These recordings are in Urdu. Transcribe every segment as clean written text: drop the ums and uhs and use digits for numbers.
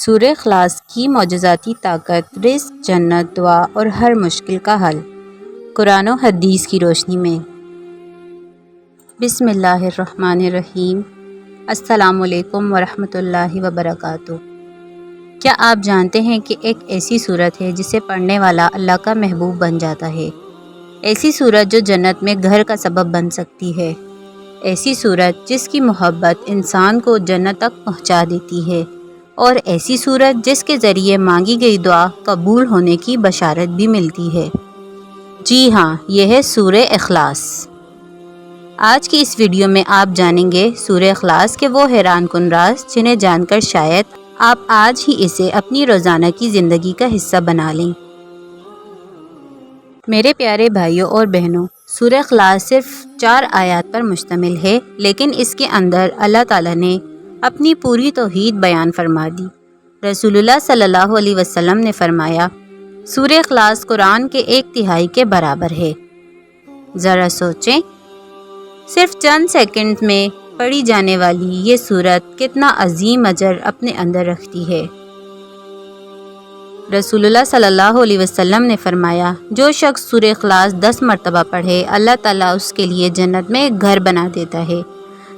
سورہ اخلاص کی معجزاتی طاقت، رزق، جنت، دعا اور ہر مشکل کا حل۔ قرآن و حدیث کی روشنی میں۔ بسم اللہ الرحمن الرحیم۔ السلام علیکم ورحمۃ اللہ وبرکاتہ۔ کیا آپ جانتے ہیں کہ ایک ایسی سورت ہے جسے پڑھنے والا اللہ کا محبوب بن جاتا ہے؟ ایسی سورت جو جنت میں گھر کا سبب بن سکتی ہے۔ ایسی سورت جس کی محبت انسان کو جنت تک پہنچا دیتی ہے، اور ایسی سورت جس کے ذریعے مانگی گئی دعا قبول ہونے کی بشارت بھی ملتی ہے۔ جی ہاں، یہ ہے سورہ اخلاص۔ آج کی اس ویڈیو میں آپ جانیں گے سورہ اخلاص کے وہ حیران کن راز جنہیں جان کر شاید آپ آج ہی اسے اپنی روزانہ کی زندگی کا حصہ بنا لیں۔ میرے پیارے بھائیوں اور بہنوں، سورہ اخلاص صرف 4 آیات پر مشتمل ہے، لیکن اس کے اندر اللہ تعالیٰ نے اپنی پوری توحید بیان فرما دی۔ رسول اللہ صلی اللہ علیہ وسلم نے فرمایا، سورہ اخلاص قرآن کے 1/3 کے برابر ہے۔ ذرا سوچیں، صرف چند سیکنڈ میں پڑھی جانے والی یہ سورت کتنا عظیم اجر اپنے اندر رکھتی ہے۔ رسول اللہ صلی اللہ علیہ وسلم نے فرمایا، جو شخص سورہ اخلاص 10 مرتبہ پڑھے، اللہ تعالیٰ اس کے لیے جنت میں ایک گھر بنا دیتا ہے۔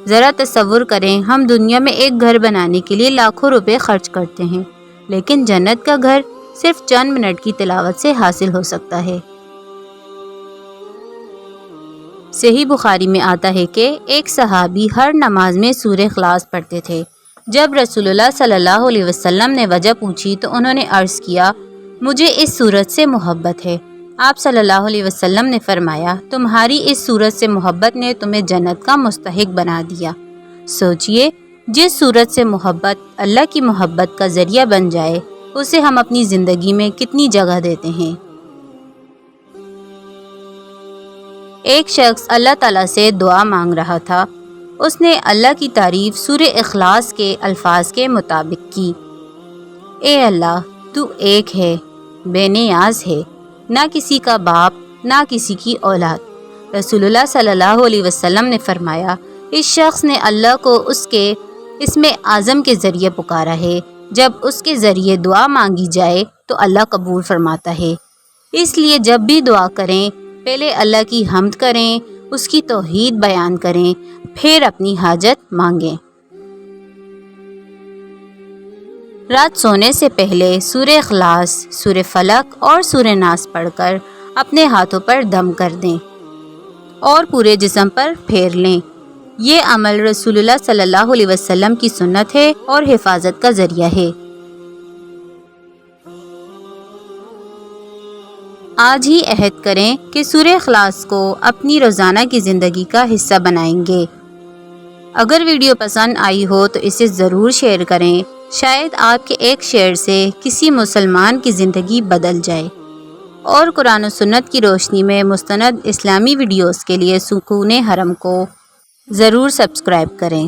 ذرا تصور کریں، ہم دنیا میں ایک گھر بنانے کے لیے لاکھوں روپے خرچ کرتے ہیں، لیکن جنت کا گھر صرف چند منٹ کی تلاوت سے حاصل ہو سکتا ہے۔ صحیح بخاری میں آتا ہے کہ ایک صحابی ہر نماز میں سورہ اخلاص پڑھتے تھے۔ جب رسول اللہ صلی اللہ علیہ وسلم نے وجہ پوچھی تو انہوں نے عرض کیا، مجھے اس سورت سے محبت ہے۔ آپ صلی اللہ علیہ وسلم نے فرمایا، تمہاری اس سورت سے محبت نے تمہیں جنت کا مستحق بنا دیا۔ سوچئے، جس سورت سے محبت اللہ کی محبت کا ذریعہ بن جائے، اسے ہم اپنی زندگی میں کتنی جگہ دیتے ہیں۔ ایک شخص اللہ تعالیٰ سے دعا مانگ رہا تھا۔ اس نے اللہ کی تعریف سورہ اخلاص کے الفاظ کے مطابق کی، اے اللہ، تو ایک ہے، بے نیاز ہے، نہ کسی کا باپ، نہ کسی کی اولاد۔ رسول اللہ صلی اللہ علیہ وسلم نے فرمایا، اس شخص نے اللہ کو اس کے اسم اعظم کے ذریعے پکارا ہے۔ جب اس کے ذریعے دعا مانگی جائے تو اللہ قبول فرماتا ہے۔ اس لیے جب بھی دعا کریں، پہلے اللہ کی حمد کریں، اس کی توحید بیان کریں، پھر اپنی حاجت مانگیں۔ رات سونے سے پہلے سورہ اخلاص، سورہ فلق اور سورہ ناس پڑھ کر اپنے ہاتھوں پر دم کر دیں اور پورے جسم پر پھیر لیں۔ یہ عمل رسول اللہ صلی اللہ علیہ وسلم کی سنت ہے اور حفاظت کا ذریعہ ہے۔ آج ہی عہد کریں کہ سورہ اخلاص کو اپنی روزانہ کی زندگی کا حصہ بنائیں گے۔ اگر ویڈیو پسند آئی ہو تو اسے ضرور شیئر کریں، شاید آپ کے ایک شیئر سے کسی مسلمان کی زندگی بدل جائے۔ اور قرآن و سنت کی روشنی میں مستند اسلامی ویڈیوز کے لیے سکون حرم کو ضرور سبسکرائب کریں۔